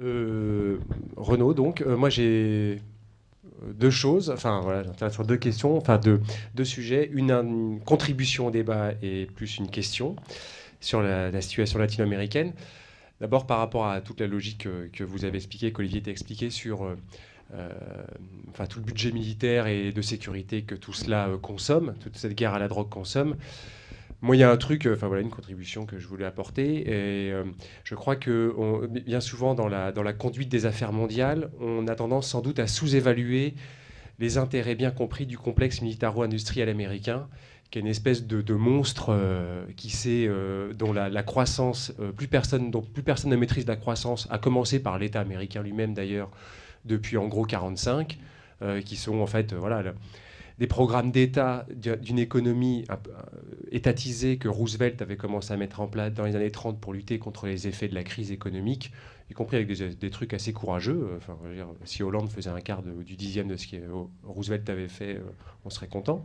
Renaud, donc, moi j'ai deux choses, enfin voilà, j'intéresse sur deux questions, enfin deux sujets, une contribution au débat et plus une question sur la situation latino-américaine. D'abord par rapport à toute la logique que vous avez expliquée, qu'Olivier t'a expliqué sur euh, enfin, tout le budget militaire et de sécurité que tout cela consomme, toute cette guerre à la drogue consomme. Moi, il y a un truc, enfin voilà, une contribution que je voulais apporter. Et je crois que bien souvent, dans la conduite des affaires mondiales, on a tendance sans doute à sous-évaluer les intérêts bien compris du complexe militaro-industriel américain, qui est une espèce de monstre dont la croissance, dont plus personne ne maîtrise la croissance, à commencer par l'État américain lui-même d'ailleurs, depuis en gros 45, qui sont en fait voilà, des programmes d'État d'une économie étatisée que Roosevelt avait commencé à mettre en place dans les années 30 pour lutter contre les effets de la crise économique, y compris avec des trucs assez courageux. Enfin, je veux dire, si Hollande faisait un quart du dixième de ce que Roosevelt avait fait, on serait content.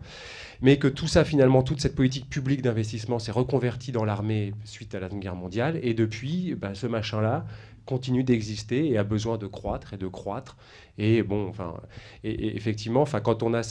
Mais que tout ça, finalement, toute cette politique publique d'investissement s'est reconvertie dans l'armée suite à la Seconde Guerre mondiale. Et depuis, bah, ce machin-là continue d'exister et a besoin de croître et de croître. Et bon, enfin, et effectivement, enfin, quand on a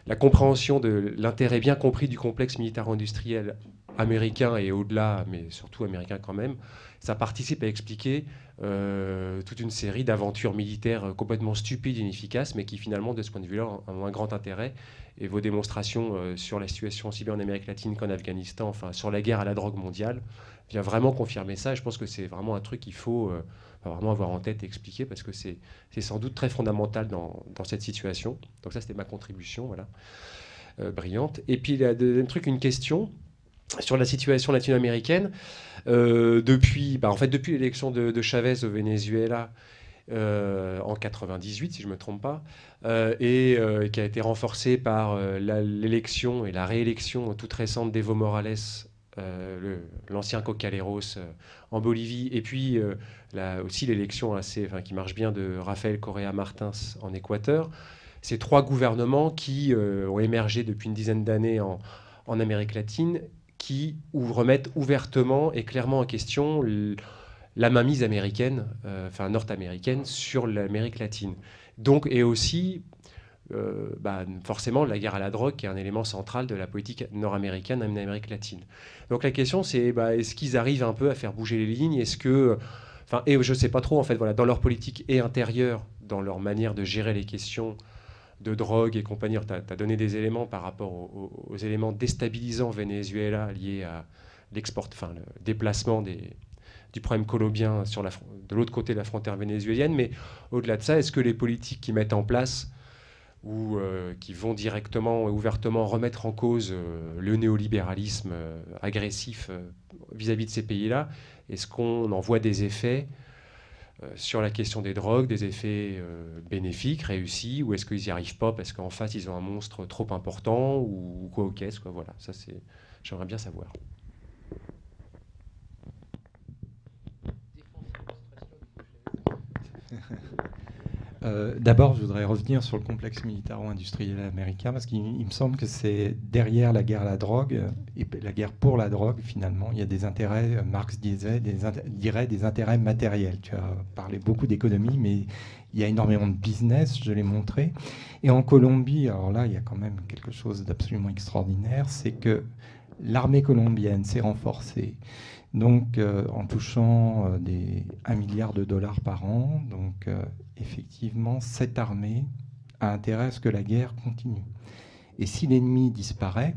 la compréhension de l'intérêt bien compris du complexe militaro-industriel américain et au-delà, mais surtout américain quand même, ça participe à expliquer toute une série d'aventures militaires complètement stupides, inefficaces, mais qui finalement, de ce point de vue-là, ont un grand intérêt. Et vos démonstrations sur la situation aussi bien en Amérique latine qu'en Afghanistan, enfin sur la guerre à la drogue mondiale, vient vraiment confirmer ça. Et je pense que c'est vraiment un truc qu'il faut vraiment avoir en tête et expliquer parce que c'est sans doute très fondamental dans cette situation. Donc ça, c'était ma contribution, voilà, brillante. Et puis, le deuxième truc, une question sur la situation latino-américaine. Depuis l'élection de Chavez au Venezuela, en 98, si je ne me trompe pas, qui a été renforcée par l'élection et la réélection toute récente d'Evo Morales, l'ancien Cocaleros en Bolivie, et puis aussi l'élection qui marche bien de Rafael Correa Martins en Équateur. Ces trois gouvernements qui ont émergé depuis une dizaine d'années en Amérique latine, qui remettent ouvertement et clairement en question la mainmise américaine, enfin nord-américaine, sur l'Amérique latine. Donc, et aussi, forcément, la guerre à la drogue, qui est un élément central de la politique nord-américaine en Amérique latine. Donc la question, c'est est-ce qu'ils arrivent un peu à faire bouger les lignes? Est-ce que, enfin, et je ne sais pas trop, en fait, voilà, dans leur politique et intérieure, dans leur manière de gérer les questions de drogue et compagnie. Tu as donné des éléments par rapport aux éléments déstabilisants au Venezuela liés à le déplacement du problème colombien de l'autre côté de la frontière vénézuélienne. Mais au-delà de ça, est-ce que les politiques qui mettent en place ou qui vont directement et ouvertement remettre en cause le néolibéralisme agressif vis-à-vis de ces pays-là, est-ce qu'on en voit des effets sur la question des drogues, des effets bénéfiques, réussis, ou est-ce qu'ils n'y arrivent pas parce qu'en face ils ont un monstre trop important, ou quoi, ok, quoi, voilà, ça c'est, j'aimerais bien savoir. D'abord, je voudrais revenir sur le complexe militaro-industriel américain, parce qu'il me semble que c'est derrière la guerre à la drogue, et la guerre pour la drogue, finalement, il y a des intérêts, Marx dirait des intérêts matériels. Tu as parlé beaucoup d'économie, mais il y a énormément de business, je l'ai montré. Et en Colombie, alors là, il y a quand même quelque chose d'absolument extraordinaire, c'est que l'armée colombienne s'est renforcée. Donc, en touchant 1 milliard de dollars par an, donc effectivement, cette armée a intérêt à ce que la guerre continue. Et si l'ennemi disparaît,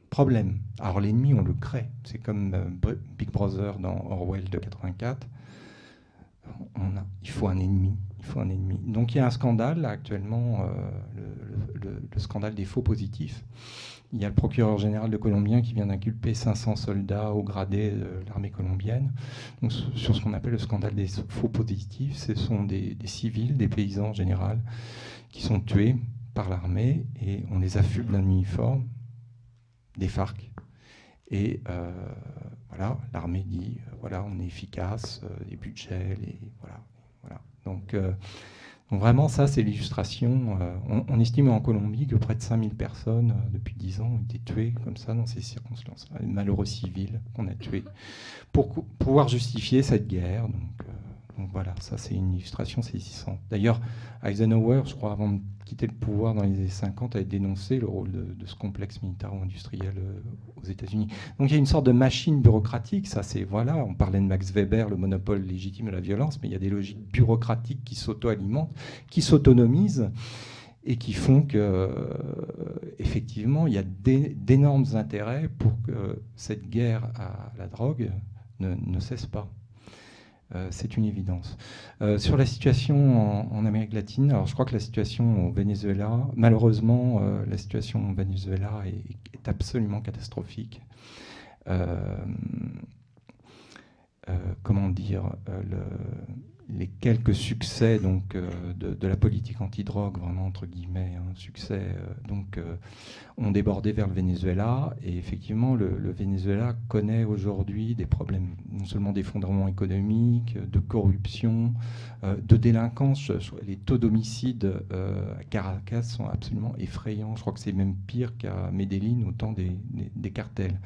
problème. Alors l'ennemi, on le crée. C'est comme Big Brother dans Orwell de 84. Il faut un ennemi. Il faut un ennemi. Donc il y a un scandale là, actuellement, le scandale des faux positifs. Il y a le procureur général de Colombien qui vient d'inculper 500 soldats au gradé de l'armée colombienne. Donc, sur ce qu'on appelle le scandale des faux positifs, ce sont des civils, des paysans en général, qui sont tués par l'armée et on les affuble d'un uniforme, des FARC. Et voilà, l'armée dit voilà, on est efficace, les budgets, voilà. Donc Donc vraiment, ça, c'est l'illustration. On estime en Colombie que près de 5000 personnes, depuis 10 ans, ont été tuées comme ça, dans ces circonstances. Les malheureux civils qu'on a tués, pour pouvoir justifier cette guerre. Donc voilà, ça, c'est une illustration saisissante. D'ailleurs, Eisenhower, je crois, avant de quitter le pouvoir dans les années 50, a dénoncé le rôle de ce complexe militaro-industriel aux États-Unis. Donc il y a une sorte de machine bureaucratique. Ça, c'est, voilà, on parlait de Max Weber, le monopole légitime de la violence, mais il y a des logiques bureaucratiques qui s'auto-alimentent, qui s'autonomisent et qui font que, effectivement, il y a d'énormes intérêts pour que cette guerre à la drogue ne cesse pas. C'est une évidence. Sur la situation en Amérique latine, alors je crois que la situation au Venezuela, malheureusement, la situation au Venezuela est absolument catastrophique. Comment dire, les quelques succès donc, de la politique anti-drogue, vraiment entre guillemets, succès, ont débordé vers le Venezuela. Et effectivement, le Venezuela connaît aujourd'hui des problèmes non seulement d'effondrement économique, de corruption, de délinquance. Les taux d'homicide à Caracas sont absolument effrayants. Je crois que c'est même pire qu'à Medellín au temps des cartels.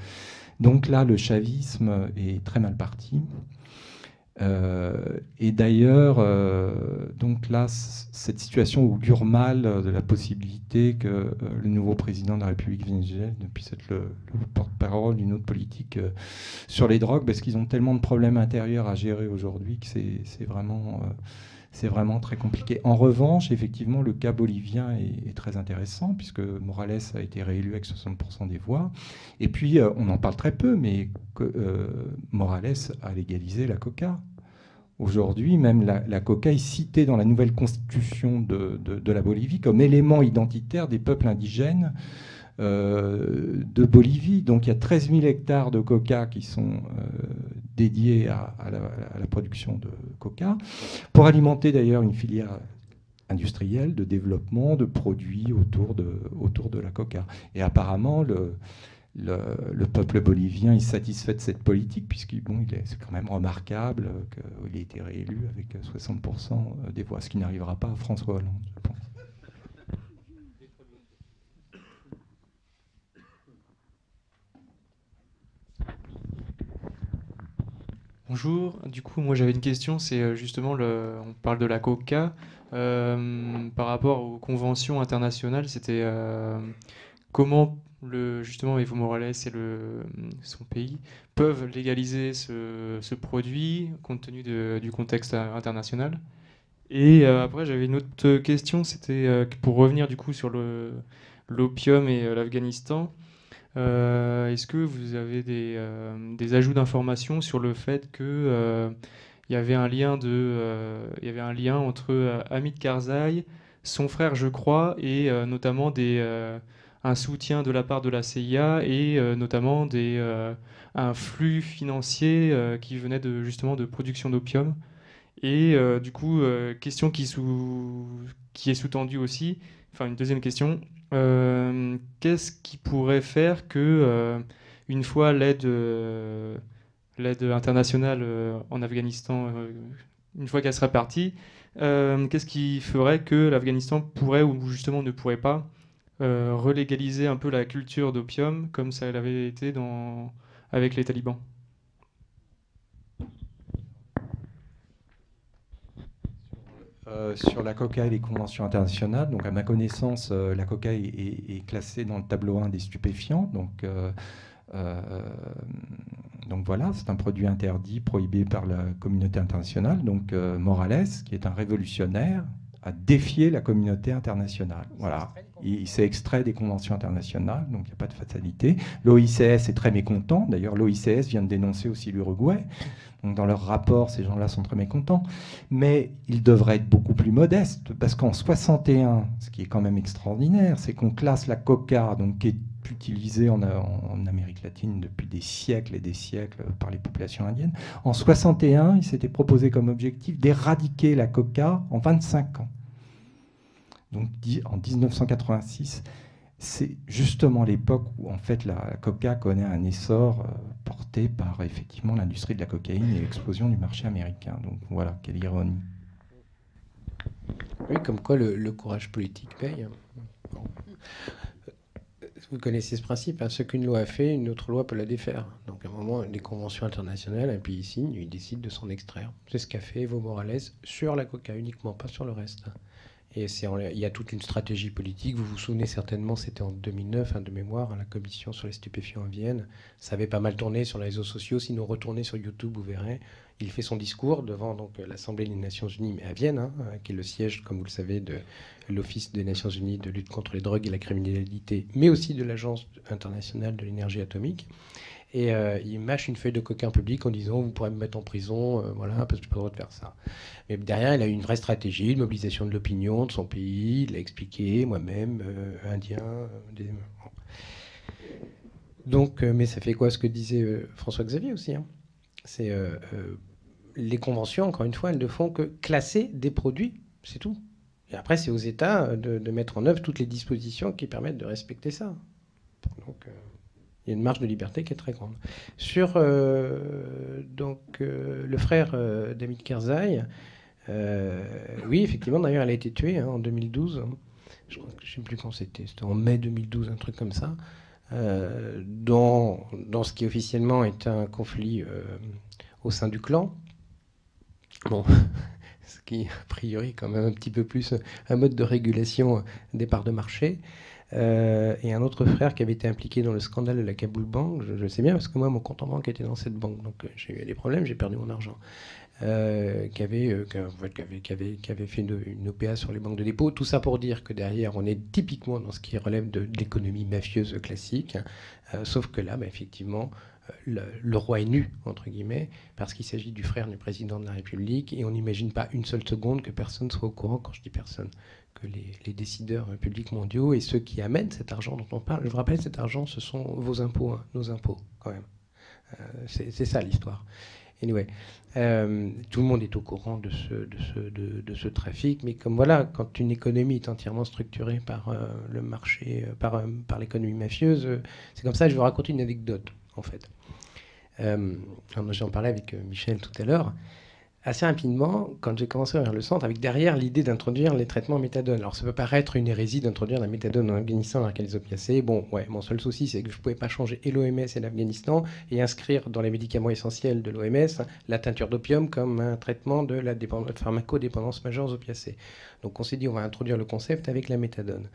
Donc là, le chavisme est très mal parti. Et d'ailleurs, donc là, cette situation augure mal de la possibilité que le nouveau président de la République vénézuélienne puisse être le porte-parole d'une autre politique sur les drogues, parce qu'ils ont tellement de problèmes intérieurs à gérer aujourd'hui que c'est vraiment très compliqué. En revanche, effectivement, le cas bolivien est très intéressant, puisque Morales a été réélu avec 60% des voix. Et puis, on en parle très peu, mais Morales a légalisé la coca. Aujourd'hui, même la coca est citée dans la nouvelle constitution de la Bolivie comme élément identitaire des peuples indigènes de Bolivie. Donc il y a 13 000 hectares de coca qui sont dédiés à la production de coca, pour alimenter d'ailleurs une filière industrielle de développement de produits autour de la coca. Et apparemment, le peuple bolivien est satisfait de cette politique, c'est quand même remarquable qu'il ait été réélu avec 60% des voix, ce qui n'arrivera pas à François Hollande, je pense. Bonjour, du coup moi j'avais une question, c'est justement on parle de la coca, par rapport aux conventions internationales, c'était comment justement Evo Morales et son pays peuvent légaliser ce produit compte tenu du contexte international. Et après j'avais une autre question, c'était pour revenir du coup sur l'opium et l'Afghanistan. Est-ce que vous avez des ajouts d'informations sur le fait que il y avait un lien entre Hamid Karzai, son frère, je crois, et notamment un soutien de la part de la CIA et notamment un flux financier qui venait justement de production d'opium. Et du coup, question qui est sous-tendue aussi, enfin une deuxième question, qu'est-ce qui pourrait faire que, une fois l'aide internationale en Afghanistan, une fois qu'elle sera partie, qu'est-ce qui ferait que l'Afghanistan pourrait ou justement ne pourrait pas relégaliser un peu la culture d'opium comme ça l'avait été avec les talibans? Sur la coca et les conventions internationales, donc à ma connaissance, la coca est classée dans le tableau 1 des stupéfiants. Donc voilà, c'est un produit interdit, prohibé par la communauté internationale. Donc Morales, qui est un révolutionnaire, a défié la communauté internationale. Voilà, il s'est extrait des conventions internationales, donc il n'y a pas de fatalité. L'OICS est très mécontent. D'ailleurs, l'OICS vient de dénoncer aussi l'Uruguay. Donc dans leur rapport, ces gens-là sont très mécontents. Mais ils devraient être beaucoup plus modestes, parce qu'en 61, ce qui est quand même extraordinaire, c'est qu'on classe la coca, donc, qui est utilisée en Amérique latine depuis des siècles et des siècles par les populations indiennes. En 61, il s'était proposé comme objectif d'éradiquer la coca en 25 ans. Donc en 1986, c'est justement l'époque où en fait la coca connaît un essor porté par effectivement l'industrie de la cocaïne et l'explosion du marché américain. Donc voilà, quelle ironie. Oui, comme quoi le courage politique paye. Bon. Vous connaissez ce principe, hein, ce qu'une loi a fait, une autre loi peut la défaire. Donc à un moment, les conventions internationales, un pays signe, il décide de s'en extraire. C'est ce qu'a fait Evo Morales sur la coca uniquement, pas sur le reste. Et il y a toute une stratégie politique. Vous vous souvenez certainement, c'était en 2009, de mémoire, à la commission sur les stupéfiants à Vienne. Ça avait pas mal tourné sur les réseaux sociaux. Si nous retournez sur YouTube, vous verrez. Il fait son discours devant l'Assemblée des Nations Unies, mais à Vienne, qui est le siège, comme vous le savez, de l'Office des Nations Unies de lutte contre les drogues et la criminalité, mais aussi de l'Agence internationale de l'énergie atomique. Et il mâche une feuille de coca en public en disant vous pourrez me mettre en prison, voilà, parce que je n'ai pas le droit de faire ça. Mais derrière, il a eu une vraie stratégie de mobilisation de l'opinion de son pays. Il l'a expliqué, moi-même, indien. Donc, mais ça fait quoi ce que disait François-Xavier aussi, hein. C'est les conventions, encore une fois, elles ne font que classer des produits, c'est tout. Et après, c'est aux États de mettre en œuvre toutes les dispositions qui permettent de respecter ça. Donc, il y a une marge de liberté qui est très grande. Sur le frère d'Hamid Karzai, oui, effectivement, d'ailleurs, elle a été tuée en 2012. Je ne sais plus quand c'était en mai 2012, un truc comme ça. Dans ce qui officiellement est un conflit au sein du clan. Bon, ce qui, a priori, est quand même un petit peu plus un mode de régulation des parts de marché. Et un autre frère qui avait été impliqué dans le scandale de la Kaboul Bank, je sais bien parce que moi mon compte en banque était dans cette banque, donc j'ai eu des problèmes, j'ai perdu mon argent, qui avait fait une OPA sur les banques de dépôt, tout ça pour dire que derrière on est typiquement dans ce qui relève de l'économie mafieuse classique, sauf que là effectivement le roi est nu, entre guillemets, parce qu'il s'agit du frère du président de la République, et on n'imagine pas une seule seconde que personne soit au courant, quand je dis personne, que les décideurs publics mondiaux et ceux qui amènent cet argent dont on parle, je vous rappelle, cet argent, ce sont vos impôts, nos impôts, quand même. C'est ça l'histoire. Anyway, tout le monde est au courant de ce trafic, mais comme voilà, quand une économie est entièrement structurée par le marché, par l'économie mafieuse, c'est comme ça. Je vais vous raconter une anecdote, en fait. J'en parlais avec Michel tout à l'heure. Assez rapidement, quand j'ai commencé à ouvrir le centre, avec derrière l'idée d'introduire les traitements méthadone. Alors ça peut paraître une hérésie d'introduire la méthadone en Afghanistan dans laquelle les opiacés. Bon, ouais, mon seul souci, c'est que je ne pouvais pas changer et l'OMS et l'Afghanistan et inscrire dans les médicaments essentiels de l'OMS la teinture d'opium comme un traitement de la pharmacodépendance majeure aux opiacés. Donc on s'est dit, on va introduire le concept avec la méthadone.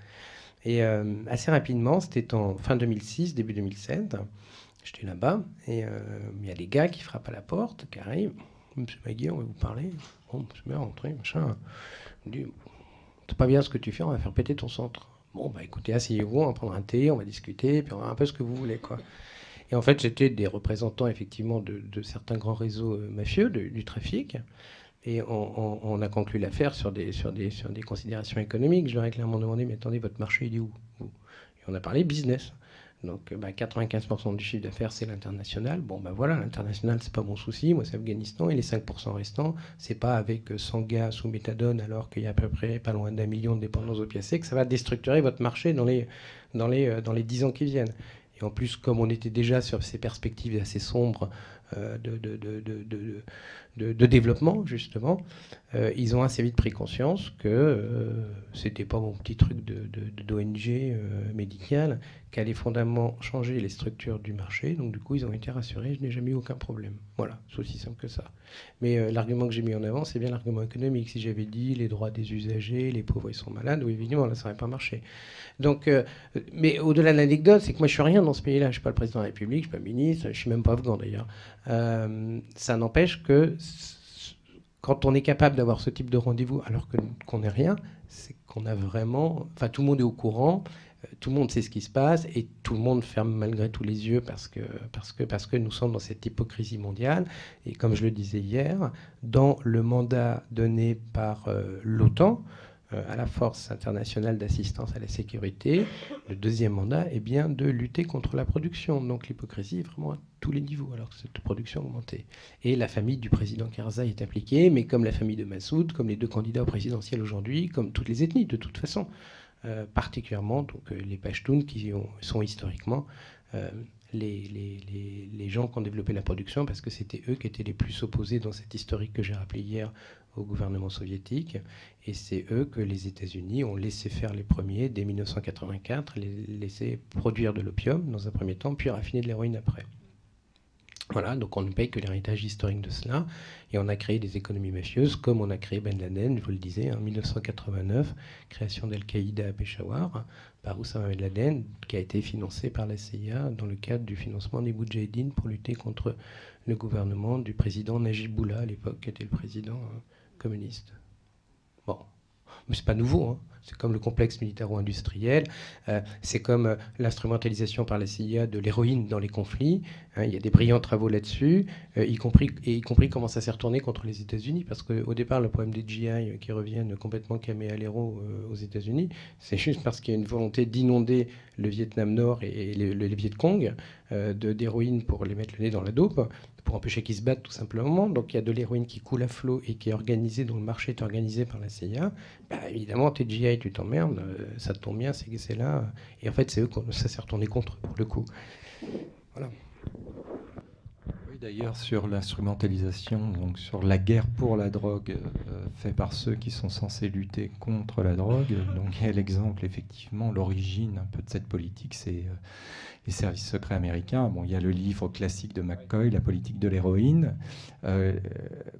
Et assez rapidement, c'était en fin 2006, début 2007, j'étais là-bas et il y a des gars qui frappent à la porte, qui arrivent. Monsieur Magui, on va vous parler. Bon, c'est bien, rentré, machin. Il dit, c'est pas bien ce que tu fais, on va faire péter ton centre. Bon, bah écoutez, asseyez-vous, on va prendre un thé, on va discuter, puis on va un peu ce que vous voulez, quoi. Et en fait, j'étais des représentants, effectivement, de certains grands réseaux mafieux du trafic. Et on a conclu l'affaire sur des considérations économiques. Je leur ai clairement demandé, mais attendez, votre marché, il est où? Et on a parlé business. Donc 95% du chiffre d'affaires, c'est l'international. Bon, voilà, l'international, c'est pas mon souci. Moi, c'est Afghanistan. Et les 5% restants, c'est pas avec 100 gars sous méthadone, alors qu'il y a à peu près pas loin d'1 million de dépendants opiacés, que ça va déstructurer votre marché dans les 10 ans qui viennent. Et en plus, comme on était déjà sur ces perspectives assez sombres de développement, justement, ils ont assez vite pris conscience que c'était pas mon petit truc d'ONG médicale qui allait fondamentalement changer les structures du marché. Donc du coup, ils ont été rassurés, je n'ai jamais eu aucun problème. Voilà, c'est aussi simple que ça. Mais l'argument que j'ai mis en avant, c'est bien l'argument économique. Si j'avais dit les droits des usagers, les pauvres, ils sont malades, oui, évidemment, là, ça n'aurait pas marché. Donc, mais au-delà de l'anecdote, c'est que moi, je suis rien dans ce pays-là. Je ne suis pas le président de la République, je ne suis pas ministre, je ne suis même pas afghan d'ailleurs. Ça n'empêche que quand on est capable d'avoir ce type de rendez-vous alors qu'on n'est rien, c'est qu'on a vraiment... Enfin, tout le monde est au courant, tout le monde sait ce qui se passe et tout le monde ferme malgré tout les yeux parce que nous sommes dans cette hypocrisie mondiale. Et comme je le disais hier, dans le mandat donné par l'OTAN, à la Force internationale d'assistance à la sécurité, le deuxième mandat est bien de lutter contre la production. Donc l'hypocrisie est vraiment à tous les niveaux, alors que cette production a augmenté. Et la famille du président Karzai est impliquée, mais comme la famille de Massoud, comme les deux candidats au présidentiel aujourd'hui, comme toutes les ethnies de toute façon, particulièrement donc, les Pashtuns qui sont historiquement les gens qui ont développé la production, parce que c'était eux qui étaient les plus opposés dans cette historique que j'ai rappelé hier au gouvernement soviétique. Et c'est eux que les États-Unis ont laissé faire les premiers dès 1984, les laisser produire de l'opium dans un premier temps, puis raffiner de l'héroïne après. Voilà, donc on ne paye que l'héritage historique de cela. Et on a créé des économies mafieuses, comme on a créé Ben Laden, je vous le disais, en 1989, création d'Al-Qaïda à Peshawar, par Oussama Ben Laden, qui a été financé par la CIA dans le cadre du financement des Moudjahidines pour lutter contre le gouvernement du président Najib Boullah, à l'époque, qui était le président communiste. Bon, mais c'est pas nouveau, hein. C'est comme le complexe militaro-industriel, c'est comme l'instrumentalisation par la CIA de l'héroïne dans les conflits. Hein, il y a des brillants travaux là-dessus, y compris comment ça s'est retourné contre les États-Unis, parce qu'au départ, le problème des GI qui reviennent complètement camé à l'héros aux États-Unis, c'est juste parce qu'il y a une volonté d'inonder le Vietnam Nord et les Viet Cong d'héroïne pour les mettre le nez dans la dope, pour empêcher qu'ils se battent tout simplement. Donc il y a de l'héroïne qui coule à flot et qui est organisée, dont le marché est organisé par la CIA. Bah, évidemment, t'es GI, tu t'emmerdes, ça te tombe bien, c'est là. Et en fait, c'est eux que ça s'est retourné contre, pour le coup. Voilà. Oui, d'ailleurs, sur l'instrumentalisation, donc sur la guerre pour la drogue faite par ceux qui sont censés lutter contre la drogue, donc il y a l'exemple, effectivement, l'origine un peu de cette politique, c'est les services secrets américains. Bon, il y a le livre classique de McCoy, La politique de l'héroïne,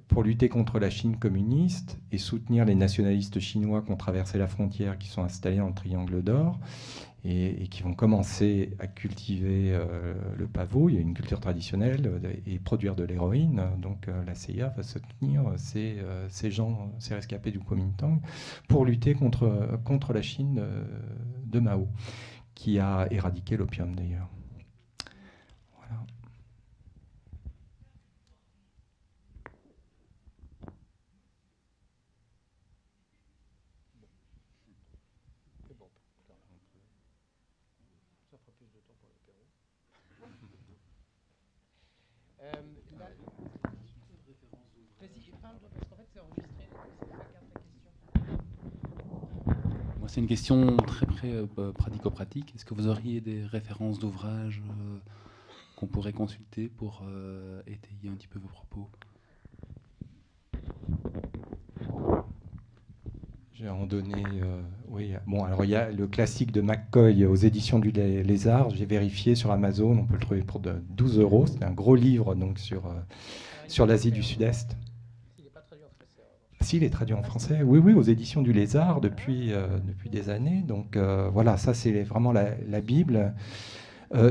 pour lutter contre la Chine communiste et soutenir les nationalistes chinois qui ont traversé la frontière, qui sont installés dans le Triangle d'Or et qui vont commencer à cultiver le pavot. Il y a une culture traditionnelle et produire de l'héroïne. Donc la CIA va soutenir ces gens, ces rescapés du Kuomintang, pour lutter contre la Chine de Mao, qui a éradiqué l'opium d'ailleurs. Voilà. C'est une question très pratico-pratique. Est-ce que vous auriez des références d'ouvrages qu'on pourrait consulter pour étayer un petit peu vos propos? Je vais en donner. Oui. Bon, alors il y a le classique de McCoy aux éditions du Lézard. J'ai vérifié sur Amazon, on peut le trouver pour 12 €. C'est un gros livre donc sur l'Asie du Sud-Est. Si, il est traduit en français. Oui, oui, aux éditions du Lézard depuis des années. Donc voilà, ça c'est vraiment la Bible.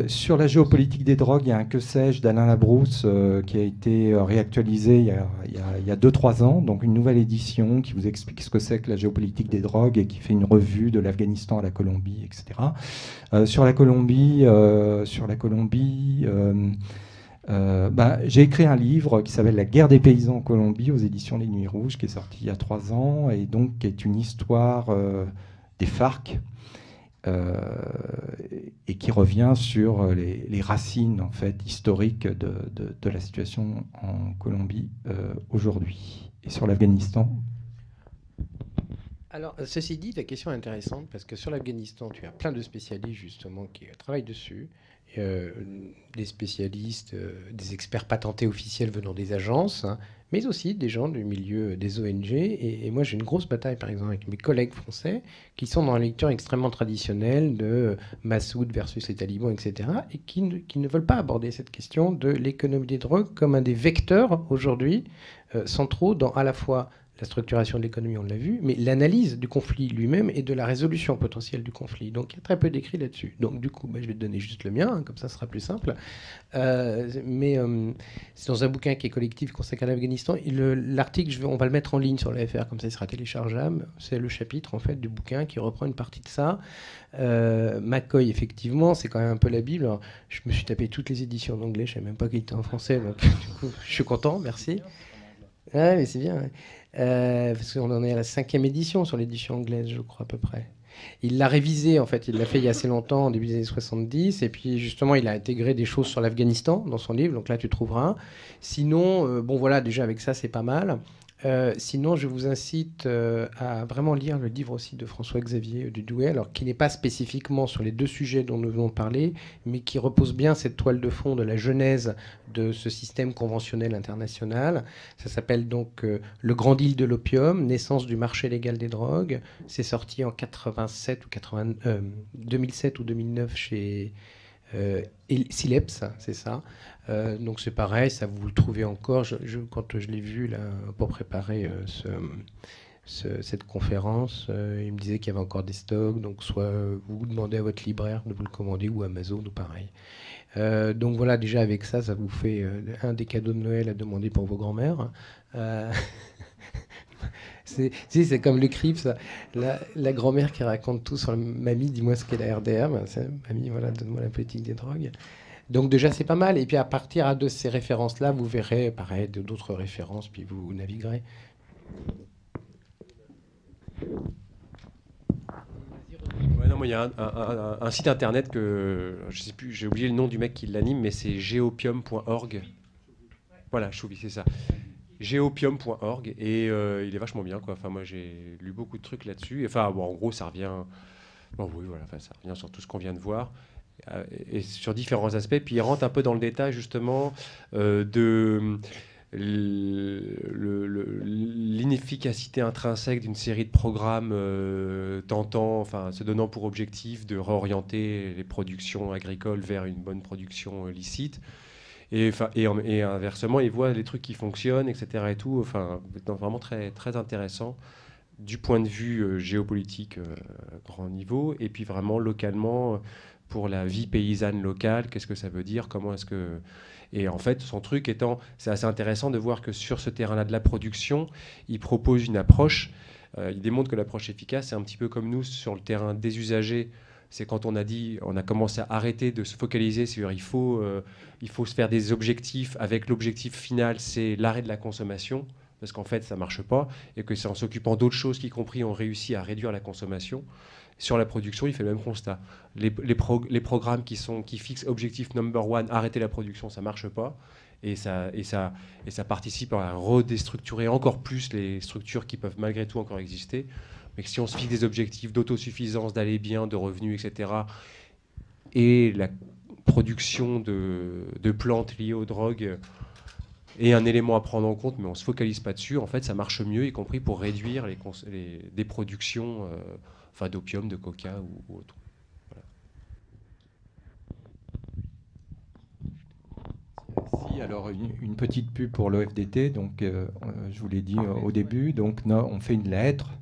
Sur la géopolitique des drogues, il y a un Que sais-je d'Alain Labrousse qui a été réactualisé il y a 2-3 ans. Donc une nouvelle édition qui vous explique ce que c'est que la géopolitique des drogues et qui fait une revue de l'Afghanistan à la Colombie, etc. Sur la Colombie, j'ai écrit un livre qui s'appelle La guerre des paysans en Colombie aux éditions Les Nuits Rouges, qui est sorti il y a 3 ans, et donc qui est une histoire des FARC, et qui revient sur les racines en fait, historiques de la situation en Colombie aujourd'hui, et sur l'Afghanistan. Alors, ceci dit, ta question est intéressante, parce que sur l'Afghanistan, tu as plein de spécialistes justement qui travaillent dessus. Des spécialistes, des experts patentés officiels venant des agences, hein, mais aussi des gens du milieu des ONG. Et moi, j'ai une grosse bataille, par exemple, avec mes collègues français qui sont dans la lecture extrêmement traditionnelle de Massoud versus les talibans, etc., et qui ne veulent pas aborder cette question de l'économie des drogues comme un des vecteurs aujourd'hui centraux dans à la fois la structuration de l'économie, on l'a vu, mais l'analyse du conflit lui-même et de la résolution potentielle du conflit. Donc il y a très peu d'écrits là-dessus. Donc du coup, je vais te donner juste le mien, hein, comme ça sera plus simple. Mais c'est dans un bouquin qui est collectif consacré à l'Afghanistan. L'article, on va le mettre en ligne sur l'AFR, comme ça il sera téléchargeable. C'est le chapitre en fait du bouquin qui reprend une partie de ça. McCoy, effectivement, c'est quand même un peu la Bible. Alors, je me suis tapé toutes les éditions en anglais, je ne savais même pas qu'il était en français, donc du coup, je suis content, merci. Ah, mais c'est bien, ouais. Parce qu'on en est à la 5e édition sur l'édition anglaise, je crois, à peu près. Il l'a révisé, en fait, il l'a fait il y a assez longtemps, en début des années 70, et puis justement, il a intégré des choses sur l'Afghanistan dans son livre, donc là, tu trouveras. Sinon, bon, voilà, déjà, avec ça, c'est pas mal. Sinon, je vous incite à vraiment lire le livre aussi de François-Xavier Dudoué, alors qui n'est pas spécifiquement sur les deux sujets dont nous venons de parler, mais qui repose bien cette toile de fond de la genèse de ce système conventionnel international. Ça s'appelle donc Le Grand Deal de l'opium, naissance du marché légal des drogues. C'est sorti en 2007 ou 2009 chez Sileps, c'est ça. Donc c'est pareil, ça vous le trouvez encore. Quand je l'ai vu là, pour préparer cette conférence, il me disait qu'il y avait encore des stocks. Donc soit vous demandez à votre libraire de vous le commander ou Amazon ou pareil. Donc voilà, déjà avec ça, ça vous fait un des cadeaux de Noël à demander pour vos grands-mères. C'est comme le CRIF, ça. La grand-mère qui raconte tout sur mamie, dis-moi ce qu'est la RDR. Mamie, voilà, donne-moi la politique des drogues. Donc déjà, c'est pas mal. Et puis à partir de ces références-là, vous verrez, pareil, d'autres références, puis vous naviguerez. Ouais, non, moi, il y a un site internet que je sais plus, j'ai oublié le nom du mec qui l'anime, mais c'est geopium.org. Voilà, Chouvi, c'est ça. Geopium.org et il est vachement bien, quoi. Enfin, moi, j'ai lu beaucoup de trucs là-dessus. Enfin, bon, en gros, ça revient. Bon, oui, voilà, enfin, ça revient sur tout ce qu'on vient de voir. Et sur différents aspects. Puis il rentre un peu dans le détail justement de l'inefficacité intrinsèque d'une série de programmes tentant, enfin se donnant pour objectif de réorienter les productions agricoles vers une bonne production licite. Et inversement, il voit les trucs qui fonctionnent, etc. Et tout. Enfin, vraiment très, très intéressant du point de vue géopolitique grand niveau, et puis vraiment localement pour la vie paysanne locale, qu'est-ce que ça veut dire, comment est-ce que... Et en fait, son truc étant, c'est assez intéressant de voir que sur ce terrain-là de la production, il propose une approche, il démontre que l'approche efficace, c'est un petit peu comme nous sur le terrain des usagers. C'est quand on a commencé à arrêter de se focaliser sur il faut se faire des objectifs avec l'objectif final, c'est l'arrêt de la consommation, parce qu'en fait, ça ne marche pas, et que c'est en s'occupant d'autres choses qu'y compris on réussit à réduire la consommation. Sur la production, il fait le même constat. Les programmes qui fixent objectif number one, arrêter la production, ça ne marche pas. Et ça participe à redéstructurer encore plus les structures qui peuvent malgré tout encore exister. Mais que si on se fixe des objectifs d'autosuffisance, d'aller bien, de revenus, etc., et la production de plantes liées aux drogues est un élément à prendre en compte, mais on ne se focalise pas dessus, en fait, ça marche mieux, y compris pour réduire des productions d'opium, de coca ou autre. Voilà. Si, alors une petite pub pour l'OFDT, donc je vous l'ai dit au début, donc on fait une lettre,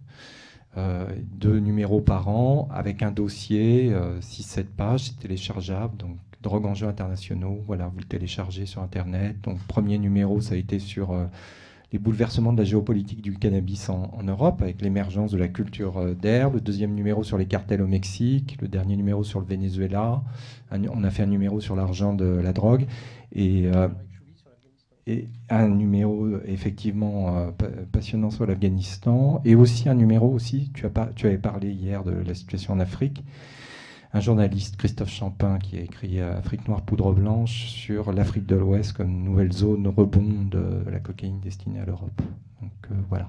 2 numéros par an, avec un dossier, 6-7 pages, c'est téléchargeable, donc drogue enjeux internationaux, voilà, vous le téléchargez sur Internet. Donc premier numéro, ça a été sur les bouleversements de la géopolitique du cannabis en Europe, avec l'émergence de la culture d'herbe. Le deuxième numéro sur les cartels au Mexique. Le dernier numéro sur le Venezuela. On a fait un numéro sur l'argent de la drogue. Et un numéro effectivement passionnant sur l'Afghanistan. Et aussi un numéro aussi, tu avais parlé hier de la situation en Afrique. Un journaliste, Christophe Champin, qui a écrit Afrique noire, poudre blanche, sur l'Afrique de l'Ouest comme nouvelle zone rebond de la cocaïne destinée à l'Europe. Donc voilà.